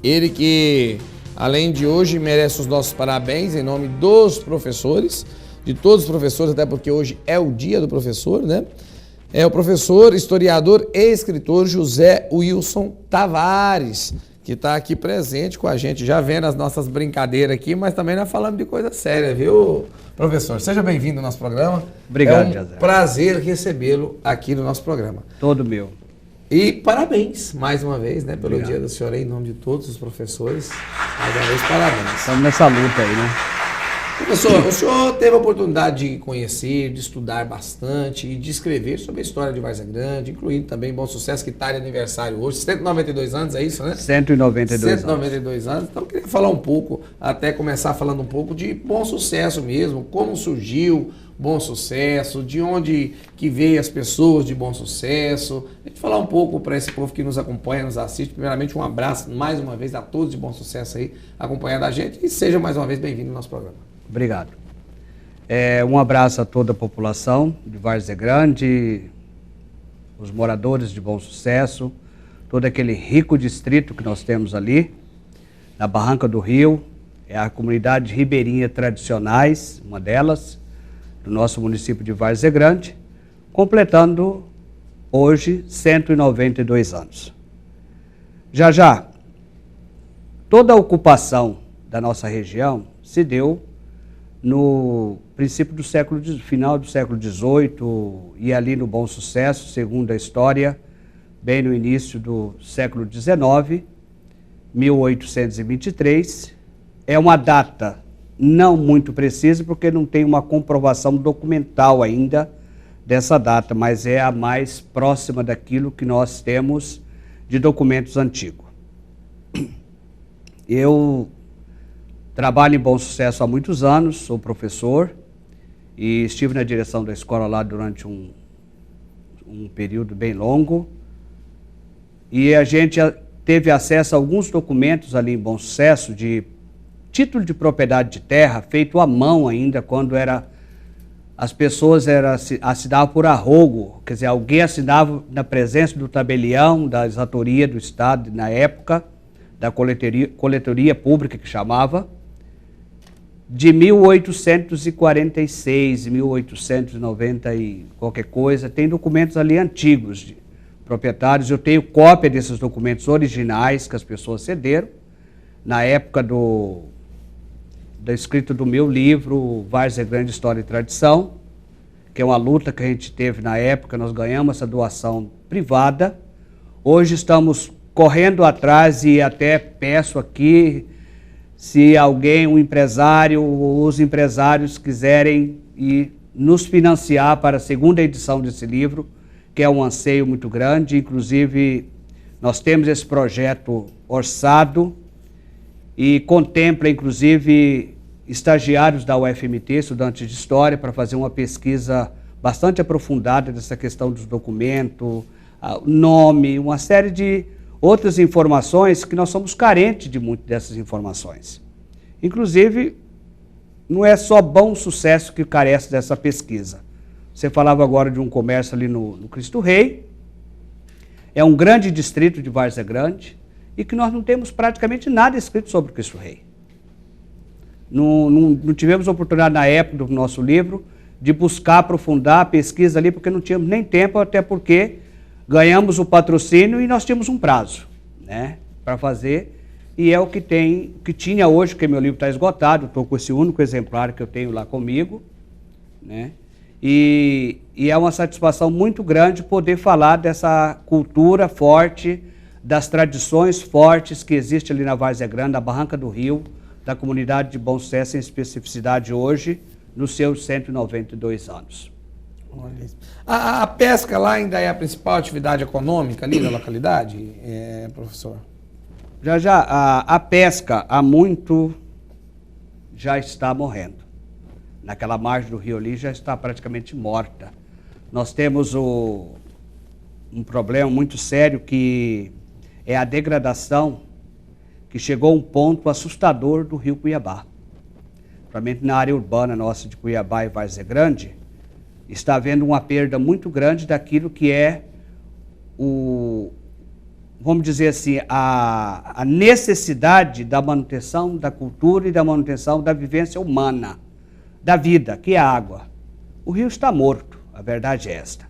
Ele que, além de hoje, merece os nossos parabéns em nome dos professores, de todos os professores, até porque hoje é o dia do professor, né? É o professor, historiador e escritor José Wilson Tavares, que está aqui presente com a gente, já vendo as nossas brincadeiras aqui, mas também nós falamos de coisa séria, viu, professor? Seja bem-vindo ao nosso programa. Obrigado, José. É um prazer recebê-lo aqui no nosso programa. Todo meu. E parabéns, mais uma vez, né, pelo Obrigado. dia do senhor em nome de todos os professores. Mais uma vez, parabéns. Estamos nessa luta aí, né? Professor, o senhor teve a oportunidade de conhecer, de estudar bastante e de escrever sobre a história de Várzea Grande, incluindo também Bom Sucesso, que está de aniversário hoje, 192 anos, é isso, né? 192 anos. Então, eu queria falar um pouco, até começar falando um pouco de Bom Sucesso mesmo, como surgiu Bom Sucesso, de onde que veio as pessoas de Bom Sucesso. A gente falar um pouco para esse povo que nos acompanha, nos assiste. Primeiramente, um abraço mais uma vez a todos de Bom Sucesso aí, acompanhando a gente, e seja mais uma vez bem-vindo ao nosso programa. Obrigado. Um abraço a toda a população de Várzea Grande, os moradores de Bom Sucesso, todo aquele rico distrito que nós temos ali, na Barranca do Rio, é a comunidade ribeirinha tradicionais, uma delas, do nosso município de Várzea Grande, completando hoje 192 anos. Já, toda a ocupação da nossa região se deu no princípio do final do século XVIII e ali no Bom Sucesso, segundo a história, bem no início do século XIX, 1823. É uma data não muito precisa, porque não tem uma comprovação documental ainda dessa data, mas é a mais próxima daquilo que nós temos de documentos antigos. Eu trabalho em Bom Sucesso há muitos anos, sou professor e estive na direção da escola lá durante um período bem longo. E a gente teve acesso a alguns documentos ali em Bom Sucesso de título de propriedade de terra, feito à mão ainda, quando as pessoas assinavam por arrogo, quer dizer, alguém assinava na presença do tabelião, da exatoria do Estado, na época, da coletoria pública que chamava, de 1846, 1890 e qualquer coisa. Tem documentos ali antigos de proprietários. Eu tenho cópia desses documentos originais que as pessoas cederam na época da escrita do meu livro, Várzea Grande, História e Tradição, que é uma luta que a gente teve na época. Nós ganhamos essa doação privada. Hoje estamos correndo atrás e até peço aqui, se alguém, um empresário ou os empresários quiserem nos financiar para a segunda edição desse livro, que é um anseio muito grande. Inclusive, nós temos esse projeto orçado e contempla, inclusive, estagiários da UFMT, estudantes de História, para fazer uma pesquisa bastante aprofundada dessa questão dos documentos, nome, uma série de outras informações que nós somos carentes de muitas dessas informações. Inclusive, não é só Bom Sucesso que carece dessa pesquisa. Você falava agora de um comércio ali no Cristo Rei, é um grande distrito de Várzea Grande, e que nós não temos praticamente nada escrito sobre o Cristo Rei. Não tivemos oportunidade na época do nosso livro de buscar, aprofundar a pesquisa ali, porque não tínhamos nem tempo, até porque ganhamos o patrocínio e nós tínhamos um prazo, né, para fazer, e é o que tinha hoje, porque meu livro está esgotado. Estou com esse único exemplar que eu tenho lá comigo, né, e é uma satisfação muito grande poder falar dessa cultura forte, das tradições fortes que existem ali na Várzea Grande, na Barranca do Rio, da comunidade de Bom Sucesso, em especificidade hoje, nos seus 192 anos. A pesca lá ainda é a principal atividade econômica ali da localidade, professor? A pesca há muito já está morrendo. Naquela margem do rio ali já está praticamente morta. Nós temos um problema muito sério, que é a degradação, que chegou a um ponto assustador do rio Cuiabá. Principalmente na área urbana nossa de Cuiabá e Várzea Grande, está havendo uma perda muito grande daquilo que é vamos dizer assim, a necessidade da manutenção da cultura e da manutenção da vivência humana, da vida, que é a água. O rio está morto, a verdade é esta.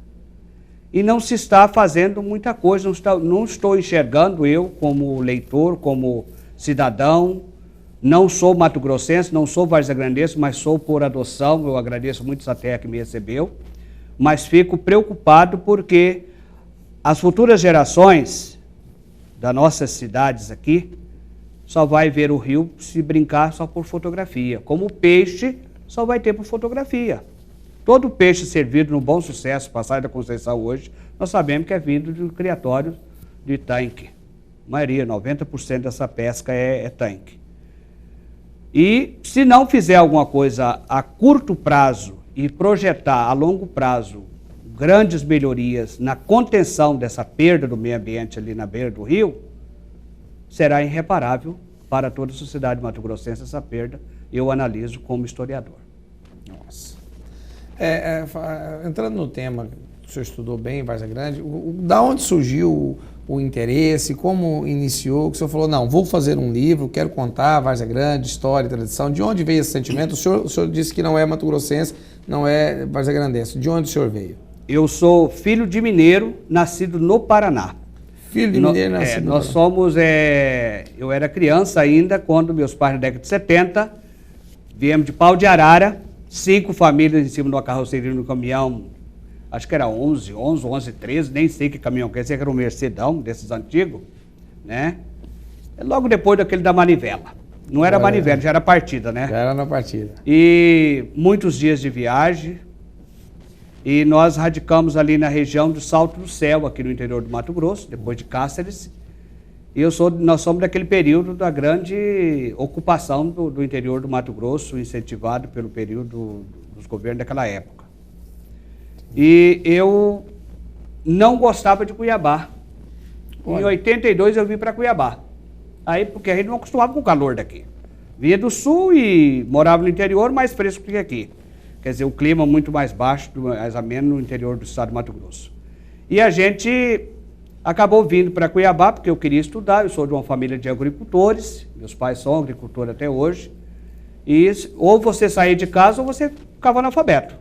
E não se está fazendo muita coisa, não estou enxergando eu como leitor, como cidadão, não sou mato-grossense, não sou varzea-grandense, mas sou por adoção, eu agradeço muito essa terra que me recebeu, mas fico preocupado porque as futuras gerações das nossas cidades aqui só vai ver o rio se brincar só por fotografia, como o peixe só vai ter por fotografia. Todo peixe servido no Bom Sucesso, Passagem da Conceição hoje, nós sabemos que é vindo de um criatório de tanque. A maioria, 90% dessa pesca é tanque. E se não fizer alguma coisa a curto prazo e projetar a longo prazo grandes melhorias na contenção dessa perda do meio ambiente ali na beira do rio, será irreparável para toda a sociedade mato-grossense essa perda, eu analiso como historiador. Nossa. Entrando no tema, o senhor estudou bem em Várzea Grande, da onde surgiu o interesse, como iniciou, que o senhor falou, não, vou fazer um livro, quero contar Várzea Grande, história, tradição, de onde veio esse sentimento? O senhor disse que não é mato-grossense, não é varzea-grandense, de onde o senhor veio? Eu sou filho de mineiro, nascido no Paraná. Filho de mineiro, nascido no Paraná. Nós somos, eu era criança ainda, quando meus pais, na década de 70, viemos de Pau de Arara, 5 famílias em cima de uma carroceria no caminhão, acho que era 11, 13, nem sei que caminhão que era um Mercedão, desses antigos, né? Logo depois daquele da manivela. Não era manivela, já era partida, né? Já era na partida. E muitos dias de viagem, e nós radicamos ali na região do Salto do Céu, aqui no interior do Mato Grosso, depois de Cáceres. E nós somos daquele período da grande ocupação do interior do Mato Grosso, incentivado pelo período dos governos daquela época. E eu não gostava de Cuiabá. Olha. Em 82 eu vim para Cuiabá. Aí, porque a gente não acostumava com o calor daqui. Vinha do sul e morava no interior, mais fresco que aqui. Quer dizer, o clima muito mais baixo, mais ameno no interior do estado do Mato Grosso. E a gente acabou vindo para Cuiabá, porque eu queria estudar, eu sou de uma família de agricultores, meus pais são agricultores até hoje, e ou você saía de casa ou você ficava analfabeto,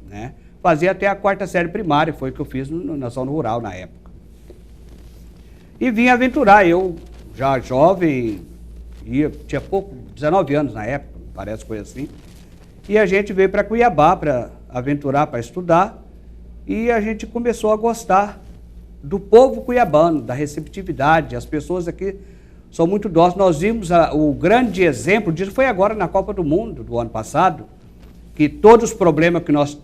né? Fazia até a 4ª série primária, foi o que eu fiz na zona rural na época. E vim aventurar, eu já jovem, tinha 19 anos na época, parece coisa assim, e a gente veio para Cuiabá para aventurar, para estudar, e a gente começou a gostar do povo cuiabano, da receptividade. As pessoas aqui são muito dóceis. Nós vimos o grande exemplo disso, foi agora na Copa do Mundo, do ano passado, que todos os problemas que nós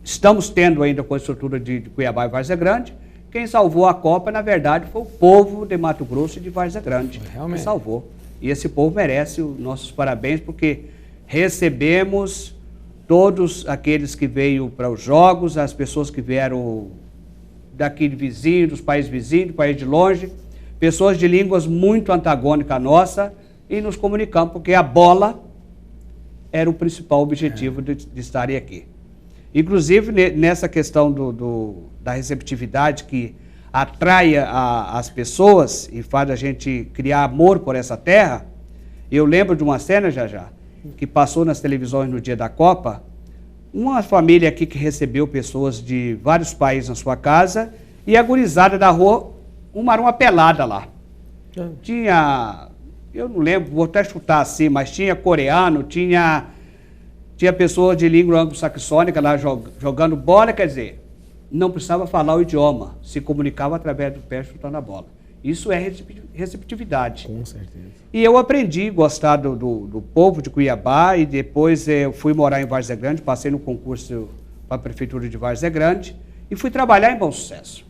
estamos tendo ainda com a estrutura de Cuiabá e Várzea Grande, quem salvou a Copa, na verdade, foi o povo de Mato Grosso e de Várzea Grande. Realmente. Que salvou. E esse povo merece os nossos parabéns, porque recebemos todos aqueles que veio para os jogos, as pessoas que vieram daqui de vizinho, dos países vizinhos, do país de longe, pessoas de línguas muito antagônicas à nossa, e nos comunicamos, porque a bola era o principal objetivo de estarem aqui. Inclusive, nessa questão da receptividade que atrai as pessoas e faz a gente criar amor por essa terra, eu lembro de uma cena, já, que passou nas televisões no dia da Copa, uma família aqui que recebeu pessoas de vários países na sua casa, e a gurizada da rua, uma pelada lá. Tinha, eu não lembro, vou até chutar assim, mas tinha coreano, tinha pessoas de língua anglo-saxônica lá jogando bola, quer dizer, não precisava falar o idioma, se comunicava através do pé chutando a bola. Isso é receptividade. Com certeza. E eu aprendi a gostar do povo de Cuiabá, e depois eu fui morar em Várzea Grande, passei no concurso para a Prefeitura de Várzea Grande e fui trabalhar em Bom Sucesso.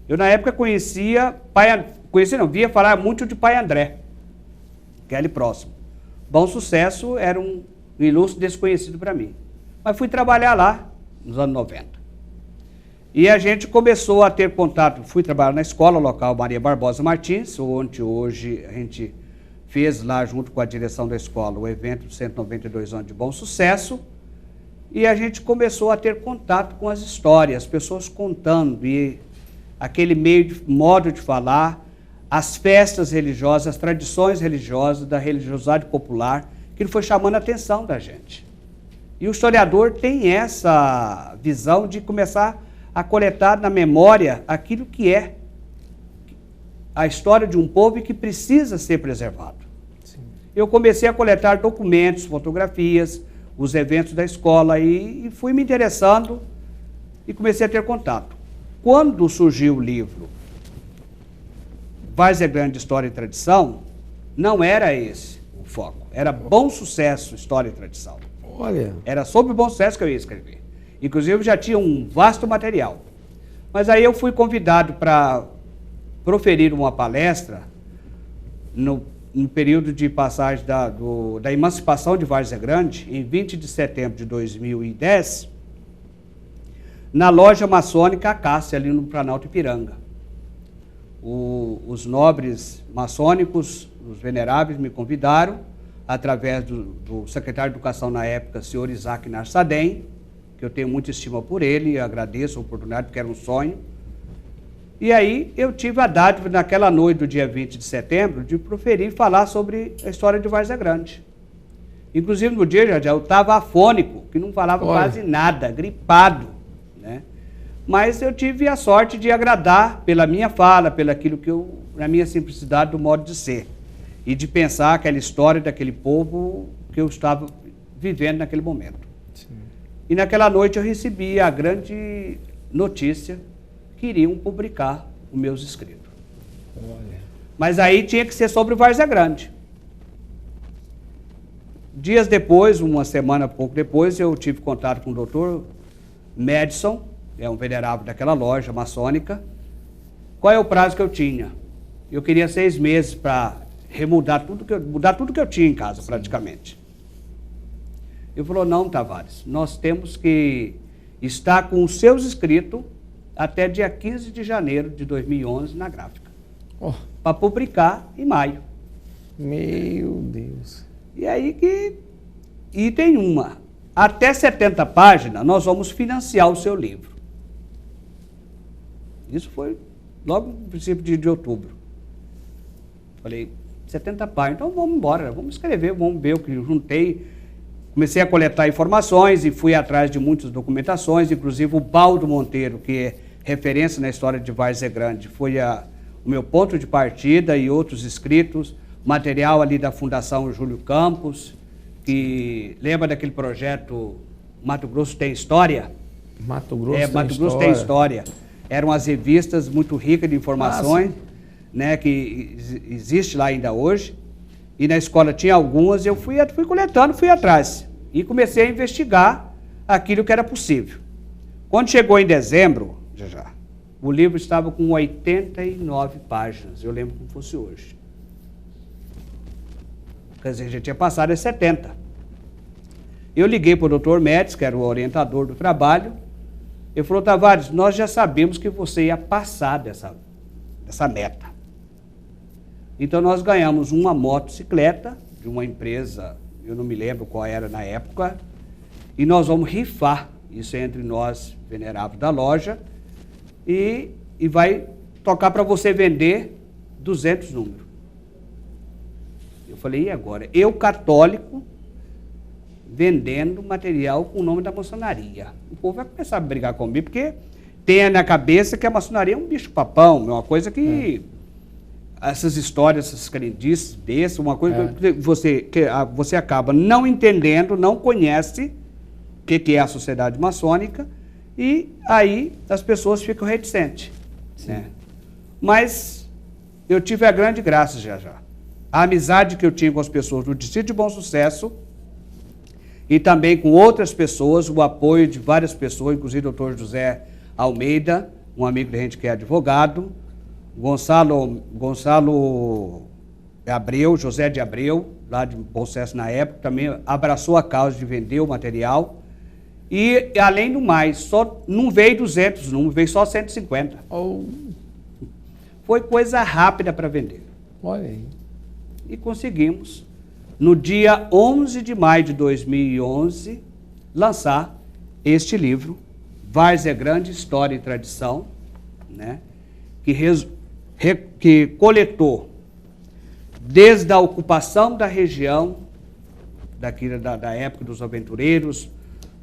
Eu na época via falar muito de Pai André, que é ali próximo. Bom Sucesso era um ilustre desconhecido para mim. Mas fui trabalhar lá nos anos 90. E a gente começou a ter contato, fui trabalhar na escola local Maria Barbosa Martins, onde hoje a gente fez lá junto com a direção da escola o evento 192 anos de bom sucesso, e a gente começou a ter contato com as histórias, as pessoas contando, e aquele modo de falar, as festas religiosas, as tradições religiosas, da religiosidade popular, que foi chamando a atenção da gente. E o historiador tem essa visão de começar a coletar na memória aquilo que é a história de um povo e que precisa ser preservado. Sim. Eu comecei a coletar documentos, fotografias, os eventos da escola e fui me interessando e comecei a ter contato. Quando surgiu o livro Várzea Grande, História e Tradição, não era esse o foco, era Bom Sucesso, História e Tradição. Olha. Era sobre o bom sucesso que eu ia escrever. Inclusive, já tinha um vasto material. Mas aí eu fui convidado para proferir uma palestra no período de passagem da emancipação de Várzea Grande, em 20 de setembro de 2010, na loja maçônica Acácia, ali no Planalto Ipiranga. Os nobres maçônicos, os veneráveis, me convidaram, através do secretário de Educação na época, senhor Isaac Narsadem, que eu tenho muita estima por ele, e agradeço a oportunidade, porque era um sonho. E aí eu tive a dádiva, naquela noite do dia 20 de setembro, de proferir e falar sobre a história de Várzea Grande. Inclusive no dia já eu estava afônico, que não falava quase nada, gripado, né? Mas eu tive a sorte de agradar pela minha fala, pelaquilo que na minha simplicidade do modo de ser. E de pensar aquela história daquele povo que eu estava vivendo naquele momento. Sim. E naquela noite eu recebi a grande notícia que iriam publicar os meus escritos. Olha. Mas aí tinha que ser sobre Várzea Grande. Dias depois, uma semana, pouco depois, eu tive contato com o doutor Madison, é um venerável daquela loja maçônica. Qual é o prazo que eu tinha? Eu queria 6 meses para mudar tudo que eu tinha em casa, sim, praticamente. Ele falou, não, Tavares, nós temos que estar com os seus escritos até dia 15 de janeiro de 2011 na gráfica. Para publicar em maio. Meu Deus. E aí e tem até 70 páginas nós vamos financiar o seu livro. Isso foi logo no princípio de outubro. Falei, 70 páginas, então vamos embora, vamos escrever, vamos ver o que eu juntei. Comecei a coletar informações e fui atrás de muitas documentações, inclusive o Baldo Monteiro, que é referência na história de Várzea Grande, foi o meu ponto de partida, e outros escritos, material ali da Fundação Júlio Campos, que lembra daquele projeto Mato Grosso Tem História? Mato Grosso Mato Grosso Tem História. Eram as revistas muito ricas de informações, né, que existe lá ainda hoje, e na escola tinha algumas, eu fui coletando, fui atrás, e comecei a investigar aquilo que era possível. Quando chegou em dezembro, o livro estava com 89 páginas, eu lembro como fosse hoje. Quer dizer, já tinha passado as 70. Eu liguei para o Dr. Médici, que era o orientador do trabalho. Ele falou, Tavares, nós já sabemos que você ia passar dessa meta. Então nós ganhamos uma motocicleta de uma empresa, eu não me lembro qual era na época, e nós vamos rifar, isso é entre nós, veneráveis da loja, e vai tocar para você vender 200 números. Eu falei, e agora? Eu, católico, vendendo material com o nome da maçonaria. O povo vai começar a brigar comigo, porque tem na cabeça que a maçonaria é um bicho-papão, é uma coisa que... Essas histórias, essas crendices, bestas, uma coisa que você acaba não entendendo, não conhece o que é a sociedade maçônica, e aí as pessoas ficam reticentes. Né? Mas eu tive a grande graça já. A amizade que eu tinha com as pessoas do Distrito de Bom Sucesso e também com outras pessoas, o apoio de várias pessoas, inclusive o doutor José Almeida, um amigo da gente que é advogado, Gonçalo Abreu, José de Abreu, lá de Bom Sucesso na época, também abraçou a causa de vender o material. E, além do mais, só não veio 200 números, veio só 150. Oh, Foi coisa rápida para vender. olha aí. E conseguimos, no dia 11 de maio de 2011, lançar este livro, Várzea Grande, História e Tradição, né? que coletou, desde a ocupação da região, daqui da época dos aventureiros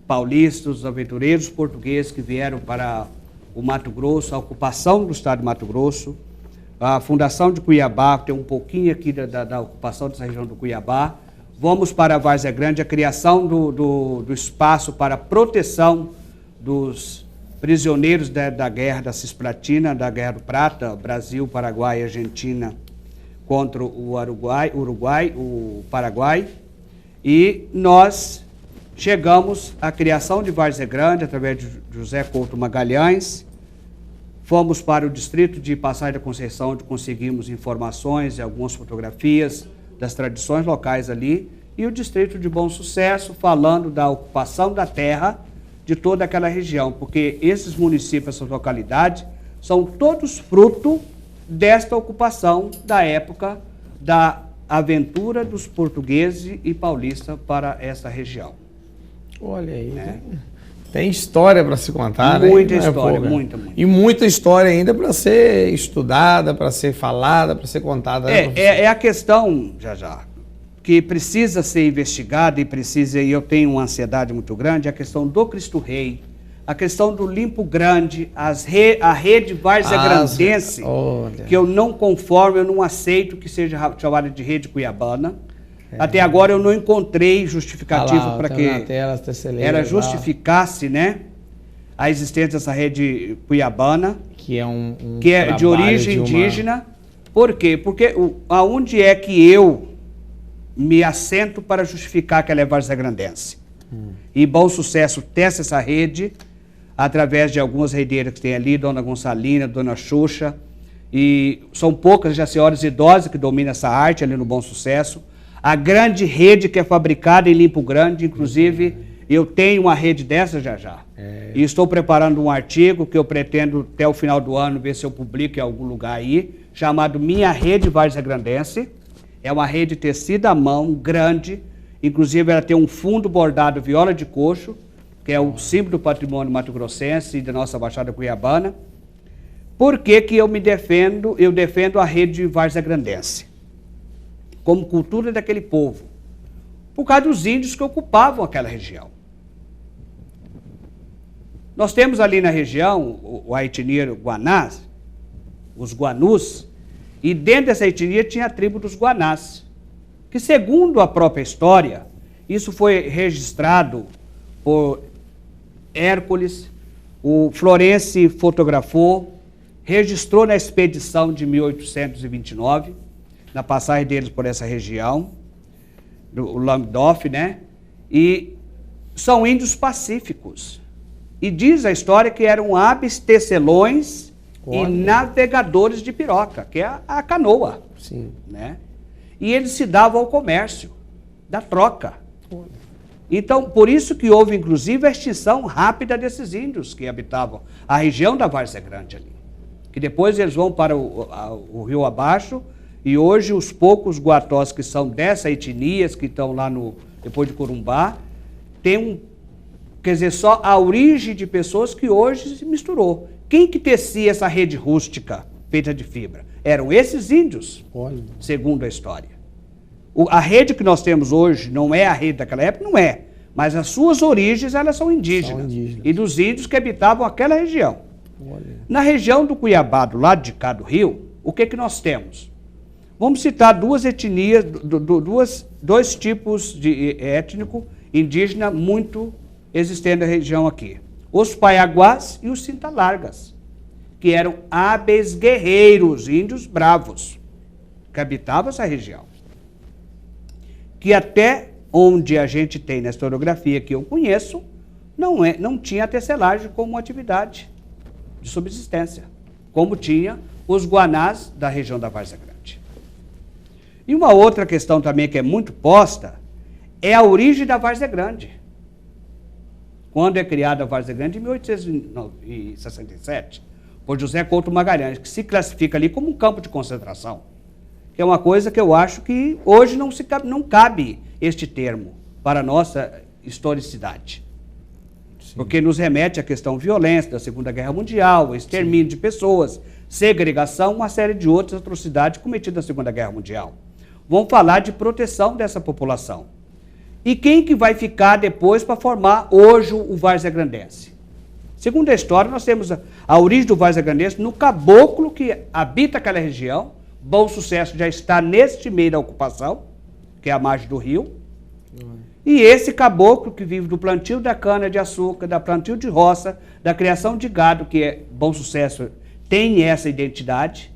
paulistas, os aventureiros portugueses que vieram para o Mato Grosso, a ocupação do estado de Mato Grosso, a fundação de Cuiabá, tem um pouquinho aqui da ocupação dessa região do Cuiabá. Vamos para a Várzea Grande, a criação do espaço para proteção dos prisioneiros da Guerra da Cisplatina, da Guerra do Prata, Brasil, Paraguai e Argentina, contra o o Paraguai. E nós chegamos à criação de Várzea Grande, através de José Couto Magalhães. Fomos para o distrito de Passagem da Conceição, onde conseguimos informações e algumas fotografias das tradições locais ali, e o distrito de Bom Sucesso, falando da ocupação da terra de toda aquela região, porque esses municípios, essas localidades, são todos fruto desta ocupação da época da aventura dos portugueses e paulistas para essa região. Olha aí. Né? Tem história para se contar, muita né? História, pouca. muita. E muita história ainda para ser estudada, para ser falada, para ser contada. É a questão, já, que precisa ser investigada e eu tenho uma ansiedade muito grande, a questão do Cristo Rei, a questão do Limpo Grande, a rede Várzea Grandense, que eu não conformo, eu não aceito que seja chamada de rede cuiabana. Até agora eu não encontrei justificativo para que ela justificasse, né, a existência dessa rede cuiabana, que é que é de origem indígena. Por quê? Porque aonde é que eu me assento para justificar que ela é Várzea Grandense? E Bom Sucesso testa essa rede através de algumas redeiras que tem ali, Dona Gonçalina, Dona Xuxa, e são poucas já senhoras idosas que dominam essa arte ali no Bom Sucesso. A grande rede que é fabricada em Limpo Grande, inclusive, eu tenho uma rede dessa já. E estou preparando um artigo que eu pretendo, até o final do ano, ver se eu publico em algum lugar aí, chamado Minha Rede Várzea Grandense. É uma rede tecida à mão, grande, inclusive ela tem um fundo bordado viola de coxo, que é o símbolo do patrimônio mato-grossense e da nossa Baixada Cuiabana. Por que que eu defendo a rede Várzea Grandense como cultura daquele povo? Por causa dos índios que ocupavam aquela região. Nós temos ali na região a etnia Guanás, os Guanus, e dentro dessa etnia tinha a tribo dos Guanás, que segundo a própria história, isso foi registrado por Hércules, o Florence fotografou, registrou na expedição de 1829, na passagem deles por essa região, o Languedoc, né? E são índios pacíficos. E diz a história que eram hábeis tecelões e navegadores de piroca, que é a canoa. Sim. Né? E eles se davam ao comércio, da troca. Então, por isso que houve, inclusive, a extinção rápida desses índios que habitavam a região da Várzea Grande ali. Que depois eles vão para o rio abaixo. E hoje os poucos guatós que são dessa etnias, que estão lá depois de Corumbá, tem quer dizer, só a origem de pessoas que hoje se misturou. Quem que tecia essa rede rústica feita de fibra? Eram esses índios, segundo a história. A rede que nós temos hoje não é a rede daquela época, não é. Mas as suas origens, elas são indígenas. E dos índios que habitavam aquela região. Na região do Cuiabá, do lado de cá do rio, o que que nós temos? Vamos citar duas etnias, dois tipos de étnico indígena muito existentes na região aqui. Os Paiaguás e os Cintalargas, que eram hábeis guerreiros, índios bravos, que habitavam essa região. Que até onde a gente tem na historiografia que eu conheço, não tinha a tecelagem como atividade de subsistência, como tinha os Guanás da região da Várzea Grande. E uma outra questão também que é muito posta é a origem da Várzea Grande. quando é criada a Várzea Grande, em 1867, por José Couto Magalhães, que se classifica ali como um campo de concentração, que é uma coisa que eu acho que hoje não cabe este termo para a nossa historicidade. Sim. Porque nos remete à questão violência da Segunda Guerra Mundial, extermínio de pessoas, segregação, uma série de outras atrocidades cometidas na Segunda Guerra Mundial. Vamos falar de proteção dessa população. E quem que vai ficar depois para formar hoje o Várzea Grandense? Segundo a história, nós temos a origem do Várzea Grandense no caboclo que habita aquela região. Bom Sucesso já está neste meio da ocupação, que é a margem do rio. E esse caboclo que vive do plantio da cana-de-açúcar, da plantio de roça, da criação de gado, que é Bom Sucesso, tem essa identidade,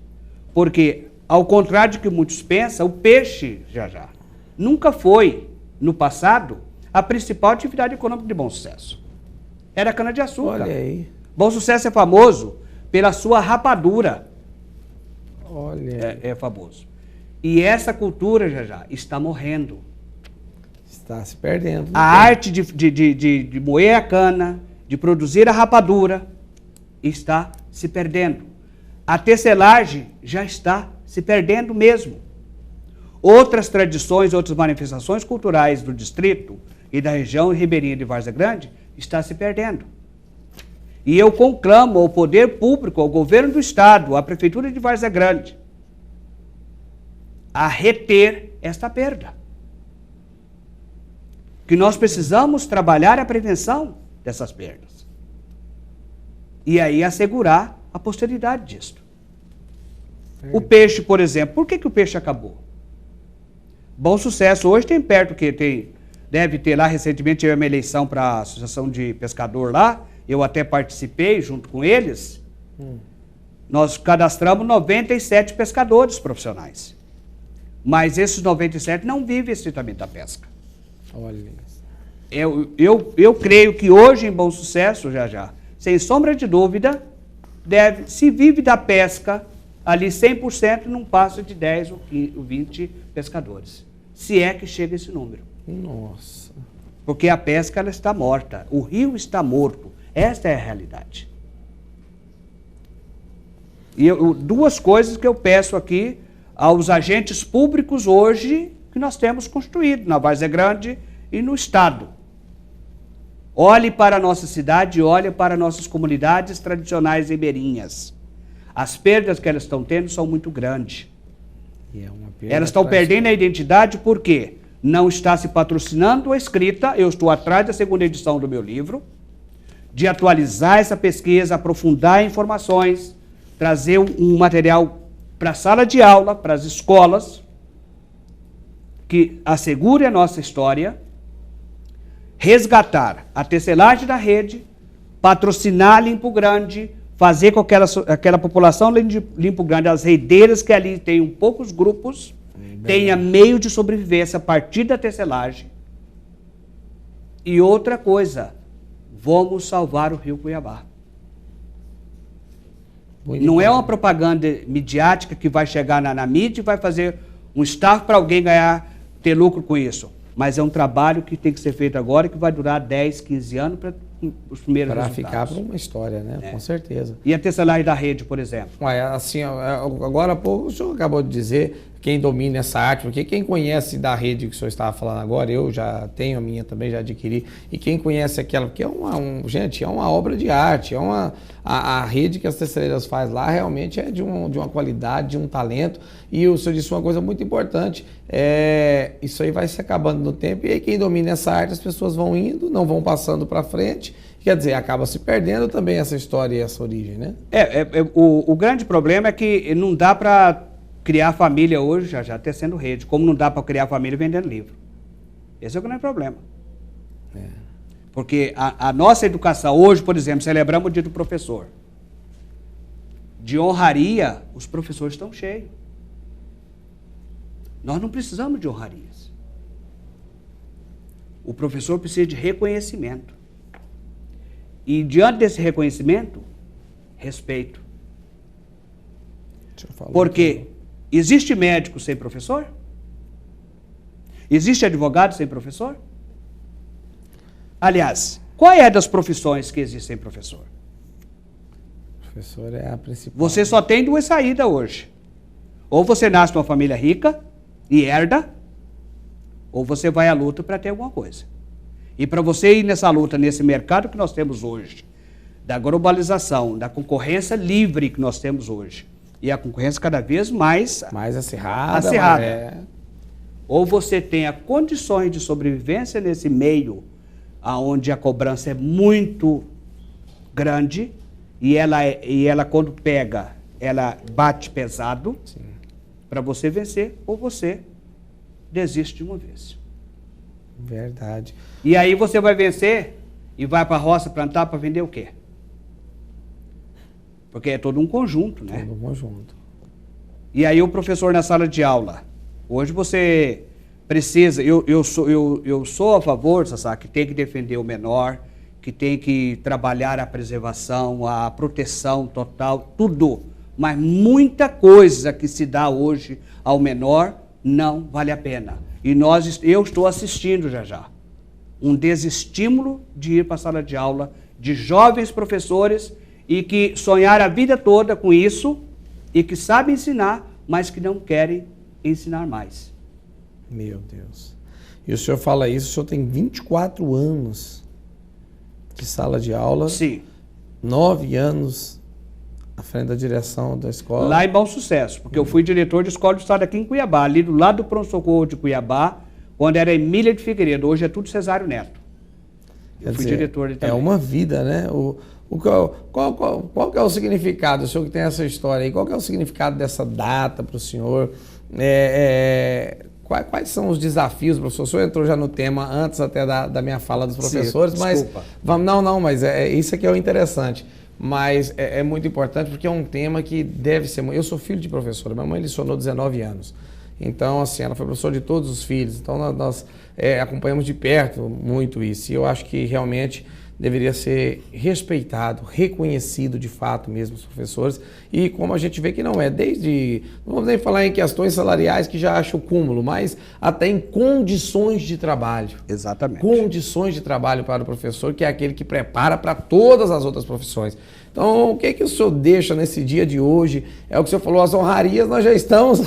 porque, ao contrário do que muitos pensam, o peixe, já, nunca foi, no passado, a principal atividade econômica de Bom Sucesso. Era a cana-de-açúcar. Olha aí. Bom Sucesso é famoso pela sua rapadura. Olha. É famoso. E essa cultura, já, está morrendo. Está se perdendo. A arte de moer a cana, de produzir a rapadura, está se perdendo. A tecelagem já está se perdendo mesmo. Outras tradições, outras manifestações culturais do distrito e da região ribeirinha de Várzea Grande está se perdendo. E eu conclamo ao poder público, ao governo do estado, à prefeitura de Várzea Grande, a reter esta perda. Que nós precisamos trabalhar a prevenção dessas perdas. E aí assegurar a posteridade disto. O peixe, por exemplo, por que o peixe acabou? Bom Sucesso hoje tem perto que deve ter lá, recentemente teve uma eleição para a Associação de Pescador lá, eu até participei junto com eles. Nós cadastramos 97 pescadores profissionais. Mas esses 97 não vivem estritamente da pesca. Olha. Eu creio que hoje em Bom Sucesso, já, sem sombra de dúvida, se vive da pesca, ali 100% não passa de 10 ou 20 pescadores. Se é que chega esse número. Nossa. Porque a pesca ela está morta, o rio está morto. Esta é a realidade. E duas coisas que eu peço aqui aos agentes públicos hoje que nós temos construído na Várzea Grande e no estado. Olhe para a nossa cidade, olhe para nossas comunidades tradicionais ribeirinhas. As perdas que elas estão tendo são muito grandes. Elas estão perdendo a identidade porque não está se patrocinando a escrita. Eu estou atrás da segunda edição do meu livro, de atualizar essa pesquisa, aprofundar informações, trazer um material para a sala de aula, para as escolas, que assegure a nossa história, resgatar a tecelagem da rede, patrocinar Limpo Grande, fazer com que aquela população de Limpo Grande, as redeiras que ali tem poucos grupos, tenha meio de sobrevivência a partir da tecelagem. E outra coisa, vamos salvar o Rio Cuiabá. Não é uma propaganda midiática que vai chegar na mídia e vai fazer um staff para alguém ter lucro com isso. Mas é um trabalho que tem que ser feito agora e que vai durar 10, 15 anos para os primeiros resultados. Para ficar para uma história, né? Com certeza. E a tecelagem da rede, por exemplo? Assim, agora há pouco o senhor acabou de dizer quem domina essa arte, porque quem conhece da rede que o senhor estava falando agora, eu já tenho a minha também, já adquiri, e quem conhece aquela, porque gente, é uma obra de arte, a rede que as teceleiras faz lá realmente é de uma qualidade, de um talento, e o senhor disse uma coisa muito importante, isso aí vai se acabando no tempo, e aí quem domina essa arte, as pessoas vão indo, não vão passando para frente, quer dizer, acaba se perdendo também essa história e essa origem, né? O grande problema é que não dá para criar família hoje, já tecendo rede, como não dá para criar família vendendo livro. Esse é o grande problema. Porque a nossa educação hoje, por exemplo, celebramos o dia do professor. De honraria, os professores estão cheios. Nós não precisamos de honrarias. O professor precisa de reconhecimento. E diante desse reconhecimento, respeito. Porque existe médico sem professor? Existe advogado sem professor? Aliás, Qual é das profissões que existem professor? Professor é a principal. Você só tem duas saídas hoje. Ou você nasce numa família rica e herda, ou você vai à luta para ter alguma coisa. E para você ir nessa luta, nesse mercado que nós temos hoje, da globalização, da concorrência livre que nós temos hoje, e a concorrência cada vez mais acirrada. Ou você tenha condições de sobrevivência nesse meio, onde a cobrança é muito grande, e ela quando pega, ela bate pesado, para você vencer, ou você desiste de uma vez. Verdade. E aí você vai vencer e vai para a roça plantar para vender o quê? Porque é todo um conjunto, né? Todo um conjunto. E aí o professor na sala de aula, hoje você precisa, eu sou a favor, Sassá, que tem que defender o menor, que tem que trabalhar a preservação, a proteção total, tudo. Mas muita coisa que se dá hoje ao menor não vale a pena. E eu estou assistindo já um desestímulo de ir para a sala de aula de jovens professores e que sonharam a vida toda com isso e que sabem ensinar, mas que não querem ensinar mais. Meu Deus. E o senhor fala isso, o senhor tem 24 anos de sala de aula. Sim. 9 anos à frente da direção da escola. Lá em Bom Sucesso, porque eu fui diretor de escola do estado aqui em Cuiabá, ali do lado do pronto-socorro de Cuiabá, quando era Emília de Figueiredo, hoje é tudo Cesário Neto. Eu fui diretor ali também. É uma vida, né? Qual que é o significado, o senhor que tem essa história aí, qual que é o significado dessa data para o senhor? Quais são os desafios, professor? O senhor entrou já no tema antes até da minha fala dos professores, sim, mas desculpa. mas isso aqui é o interessante. Mas é muito importante porque é um tema que deve ser... Eu sou filho de professora, minha mãe licionou 19 anos. Então, assim, ela foi professora de todos os filhos. Então, nós acompanhamos de perto muito isso. E eu acho que realmente deveria ser respeitado, reconhecido de fato mesmo os professores. E como a gente vê que não é, não vamos nem falar em questões salariais que já acho o cúmulo, mas até em condições de trabalho. Exatamente. Condições de trabalho para o professor, que é aquele que prepara para todas as outras profissões. Então, o que o senhor deixa nesse dia de hoje? É o que o senhor falou, as honrarias, nós já estamos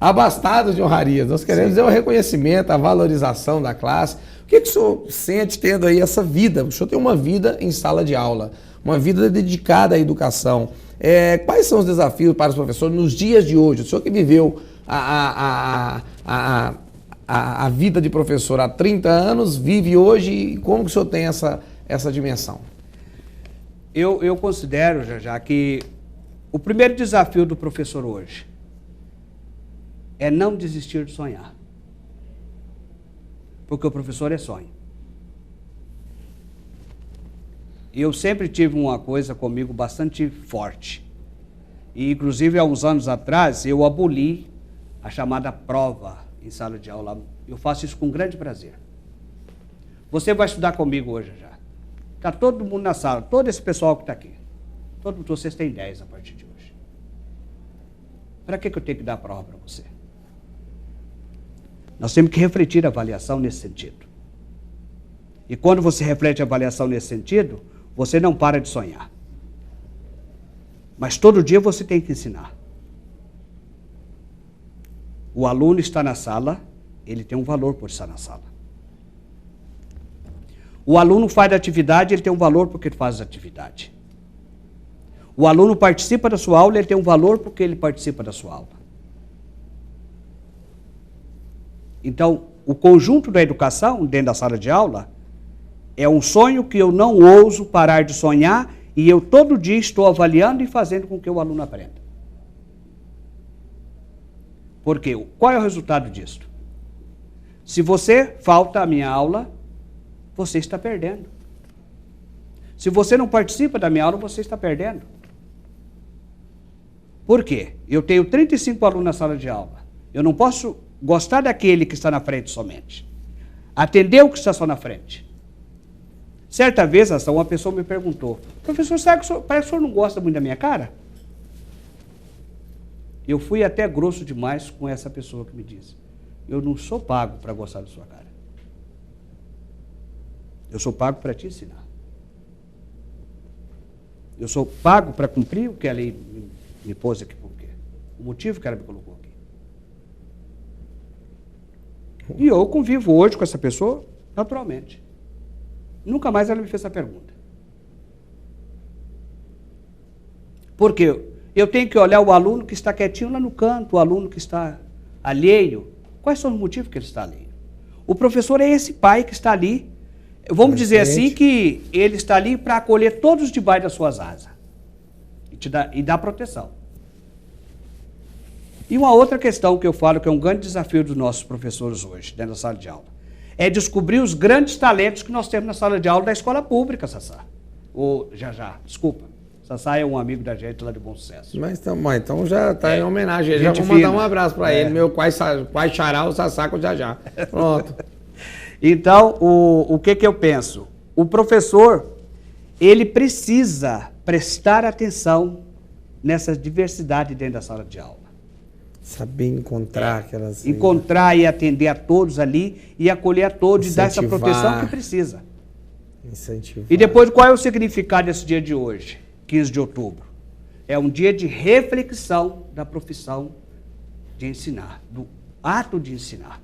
abastados de honrarias. Nós queremos dizer o reconhecimento, a valorização da classe. O que o senhor sente tendo aí essa vida? O senhor tem uma vida em sala de aula, uma vida dedicada à educação. Quais são os desafios para os professores nos dias de hoje? O senhor que viveu a vida de professor há 30 anos, vive hoje, e como que o senhor tem essa dimensão? Eu considero, já que o primeiro desafio do professor hoje é não desistir de sonhar. Porque o professor é sonho. Eu sempre tive uma coisa comigo bastante forte. E, inclusive, há uns anos atrás, eu aboli a chamada prova em sala de aula. Eu faço isso com grande prazer. Você vai estudar comigo hoje já. Está todo mundo na sala, todo esse pessoal que está aqui. Vocês têm 10 a partir de hoje. Para que eu tenho que dar a prova para você? Nós temos que refletir a avaliação nesse sentido. E quando você reflete a avaliação nesse sentido, você não para de sonhar. Mas todo dia você tem que ensinar. O aluno está na sala, ele tem um valor por estar na sala. O aluno faz a atividade, ele tem um valor porque ele faz a atividade. O aluno participa da sua aula, ele tem um valor porque ele participa da sua aula. Então, o conjunto da educação dentro da sala de aula é um sonho que eu não ouso parar de sonhar e eu todo dia estou avaliando e fazendo com que o aluno aprenda. Por quê? Qual é o resultado disso? Se você falta à minha aula, você está perdendo. Se você não participa da minha aula, você está perdendo. Por quê? Eu tenho 35 alunos na sala de aula. Eu não posso gostar daquele que está na frente somente. Atender o que está só na frente. Certa vez, uma pessoa me perguntou, professor, parece que o senhor não gosta muito da minha cara? Eu fui até grosso demais com essa pessoa que me disse, eu não sou pago para gostar da sua cara. Eu sou pago para te ensinar. Eu sou pago para cumprir o que a lei me pôs aqui por quê? O motivo que ela me colocou aqui. E eu convivo hoje com essa pessoa naturalmente. Nunca mais ela me fez essa pergunta. Porque eu tenho que olhar o aluno que está quietinho lá no canto, o aluno que está alheio. Quais são os motivos que ele está alheio? O professor é esse pai que está ali. Vamos dizer assim que ele está ali para acolher todos debaixo das suas asas. E dar proteção. E uma outra questão que eu falo que é um grande desafio dos nossos professores hoje, dentro da sala de aula, é descobrir os grandes talentos que nós temos na sala de aula da escola pública, Sassá. Ou desculpa. Sassá é um amigo da gente lá de Bom Sucesso. Mas então já está em homenagem. Já vou mandar um abraço para ele, meu pai xará, o Sassá com o Jajá. Pronto. Então, o que eu penso? O professor, ele precisa prestar atenção nessa diversidade dentro da sala de aula. Saber encontrar aquelas... Encontrar e atender a todos ali e acolher a todos e dar essa proteção que precisa. Incentivar. E depois, qual é o significado desse dia de hoje, 15 de outubro? É um dia de reflexão da profissão de ensinar, do ato de ensinar.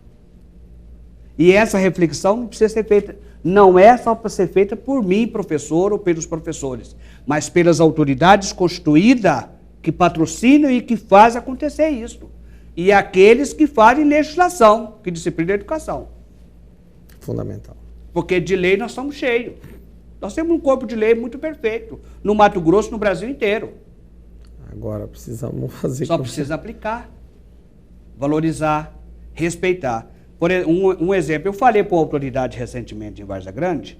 E essa reflexão não precisa ser feita, não é só para ser feita por mim, professor, ou pelos professores, mas pelas autoridades constituídas que patrocinam e que fazem acontecer isso. E aqueles que fazem legislação, que disciplina a educação. Fundamental. Porque de lei nós somos cheios. Nós temos um corpo de lei muito perfeito. No Mato Grosso, no Brasil inteiro. Agora precisamos fazer... Só precisa aplicar, valorizar, respeitar. Por um exemplo, eu falei para a autoridade recentemente em Várzea Grande,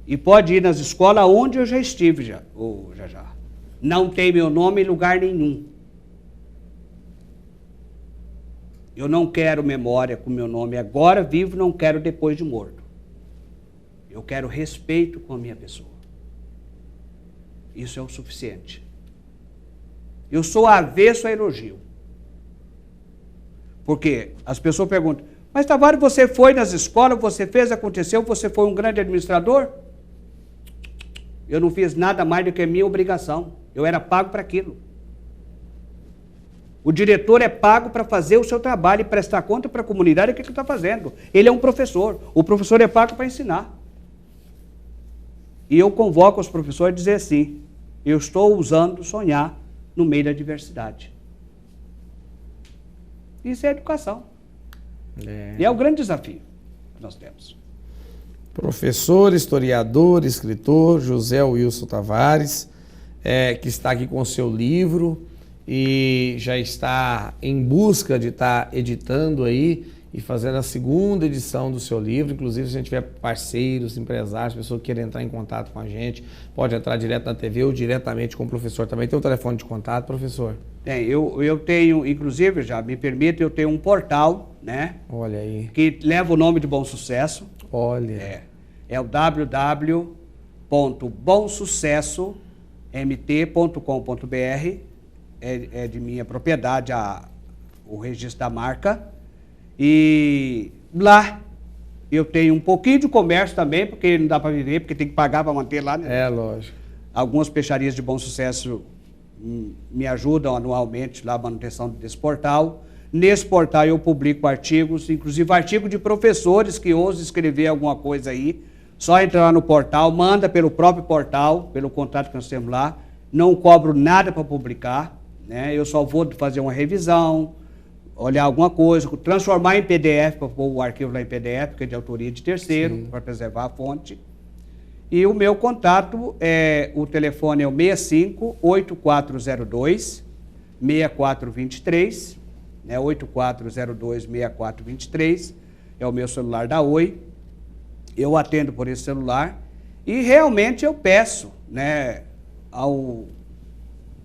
e pode ir nas escolas onde eu já estive já. Não tem meu nome em lugar nenhum. Eu não quero memória com meu nome agora vivo, não quero depois de morto. Eu quero respeito com a minha pessoa. Isso é o suficiente. Eu sou avesso a elogio. Porque as pessoas perguntam, mas Tavares, você foi nas escolas, você fez, aconteceu, você foi um grande administrador? Eu não fiz nada mais do que a minha obrigação. Eu era pago para aquilo. O diretor é pago para fazer o seu trabalho e prestar conta para a comunidade o que ele está fazendo. Ele é um professor. O professor é pago para ensinar. E eu convoco os professores a dizer assim, eu estou usando sonhar no meio da diversidade. Isso é educação. E é o grande desafio que nós temos. Professor, historiador, escritor, José Wilson Tavares, que está aqui com o seu livro e já está em busca de estar editando aí e fazendo a segunda edição do seu livro. Inclusive, se a gente tiver parceiros, empresários, pessoas que querem entrar em contato com a gente, pode entrar direto na TV ou diretamente com o professor. Também tem um telefone de contato, professor? Tem, eu tenho, inclusive, já me permite, eu tenho um portal, né? Olha aí. Que leva o nome de Bom Sucesso. Olha. É o www.bomsucessomt.com.br. É de minha propriedade o registro da marca. E lá eu tenho um pouquinho de comércio também, porque não dá para viver, porque tem que pagar para manter lá, né? É, lógico. Algumas peixarias de Bom Sucesso me ajudam anualmente lá a manutenção desse portal. Nesse portal eu publico artigos, inclusive artigos de professores que ousam escrever alguma coisa aí. Só entrar lá no portal, manda pelo próprio portal, pelo contato que nós temos lá. Não cobro nada para publicar, né? Eu só vou fazer uma revisão, olhar alguma coisa, transformar em PDF, para pôr o arquivo lá em PDF, que é de autoria de terceiro, para preservar a fonte. E o meu contato, o telefone é o 65-8402-6423, né, 8402-6423, é o meu celular da Oi. Eu atendo por esse celular e realmente eu peço, né, ao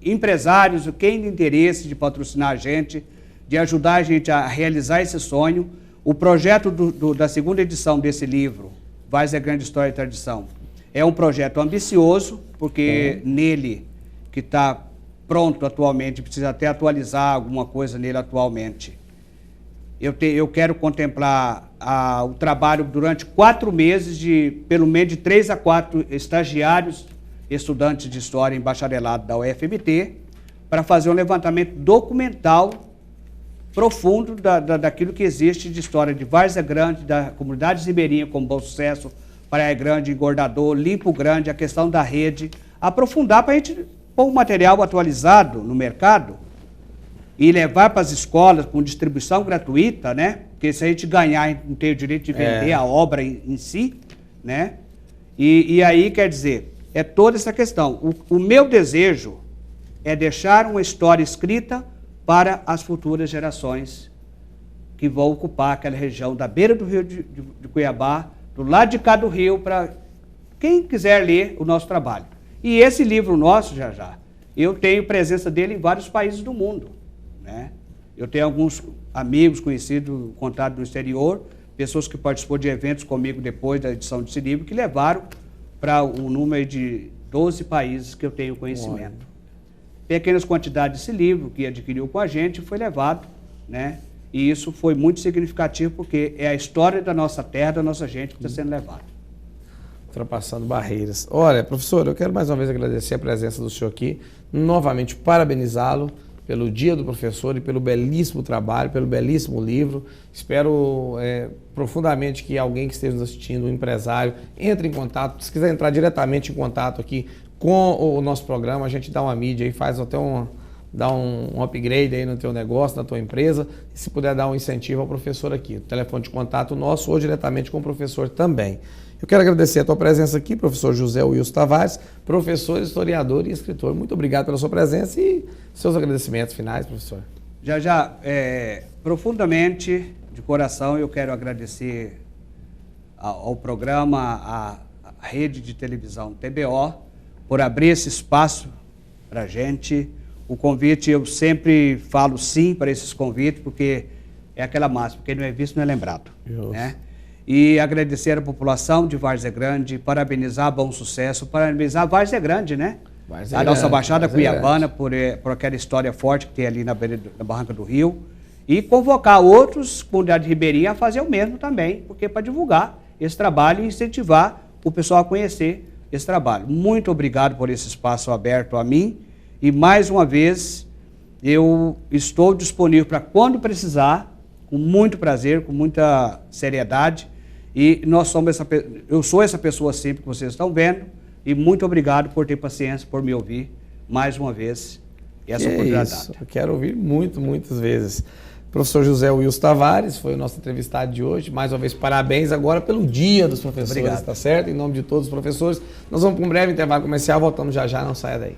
empresários, quem tem interesse de patrocinar a gente, de ajudar a gente a realizar esse sonho. O projeto da segunda edição desse livro, Várzea Grande História e Tradição, é um projeto ambicioso, porque nele, que está pronto atualmente, precisa até atualizar alguma coisa nele atualmente. Eu quero contemplar o trabalho durante 4 meses, pelo menos de 3 a 4 estagiários estudantes de História em bacharelado da UFMT, para fazer um levantamento documental profundo daquilo que existe de história de Várzea Grande, da comunidade ribeirinha como Bom Sucesso, Praia Grande, Engordador, Limpo Grande, a questão da rede, aprofundar para a gente pôr um material atualizado no mercado e levar para as escolas com distribuição gratuita, né? Porque se a gente ganhar, não tem o direito de vender a obra em si, né? E aí, quer dizer, é toda essa questão. O meu desejo é deixar uma história escrita para as futuras gerações que vão ocupar aquela região da beira do rio de Cuiabá, do lado de cá do rio, para quem quiser ler o nosso trabalho. E esse livro nosso, já, eu tenho presença dele em vários países do mundo, né? Eu tenho alguns amigos conhecidos, contados no exterior, pessoas que participou de eventos comigo depois da edição desse livro, que levaram para um número de 12 países que eu tenho conhecimento. Pequenas quantidades desse livro que adquiriu com a gente foi levado, né? E isso foi muito significativo porque é a história da nossa terra, da nossa gente que está sendo levada. Ultrapassando barreiras. Olha, professor, eu quero mais uma vez agradecer a presença do senhor aqui, novamente parabenizá-lo pelo Dia do Professor e pelo belíssimo trabalho, pelo belíssimo livro. Espero profundamente que alguém que esteja nos assistindo, um empresário, entre em contato. Se quiser entrar diretamente em contato aqui com o nosso programa, a gente dá uma mídia e faz até dá um upgrade aí no teu negócio, na tua empresa, e se puder dar um incentivo ao professor aqui. O telefone de contato nosso ou diretamente com o professor também. Eu quero agradecer a tua presença aqui, professor José Wilson Tavares, professor, historiador e escritor. Muito obrigado pela sua presença e seus agradecimentos finais, professor. Profundamente, de coração, eu quero agradecer ao programa, à rede de televisão TBO, por abrir esse espaço para a gente. O convite, eu sempre falo sim para esses convites, porque é aquela máxima, quem não é visto não é lembrado, né? E agradecer a população de Várzea Grande, parabenizar Bom Sucesso, parabenizar Várzea Grande, né? A nossa Baixada Cuiabana por aquela história forte que tem ali na Barranca do Rio. E convocar outros comunidades ribeirinhas a fazer o mesmo também, porque para divulgar esse trabalho e incentivar o pessoal a conhecer esse trabalho. Muito obrigado por esse espaço aberto a mim. E mais uma vez, eu estou disponível para quando precisar, com muito prazer, com muita seriedade. E eu sou essa pessoa sempre que vocês estão vendo. E muito obrigado por ter paciência, por me ouvir mais uma vez. Essa oportunidade. Isso, eu quero ouvir muitas vezes. Professor José Wilson Tavares foi o nosso entrevistado de hoje. Mais uma vez, parabéns agora pelo Dia dos Professores, tá certo? Em nome de todos os professores. Nós vamos para um breve intervalo comercial, voltamos já, não saia daí.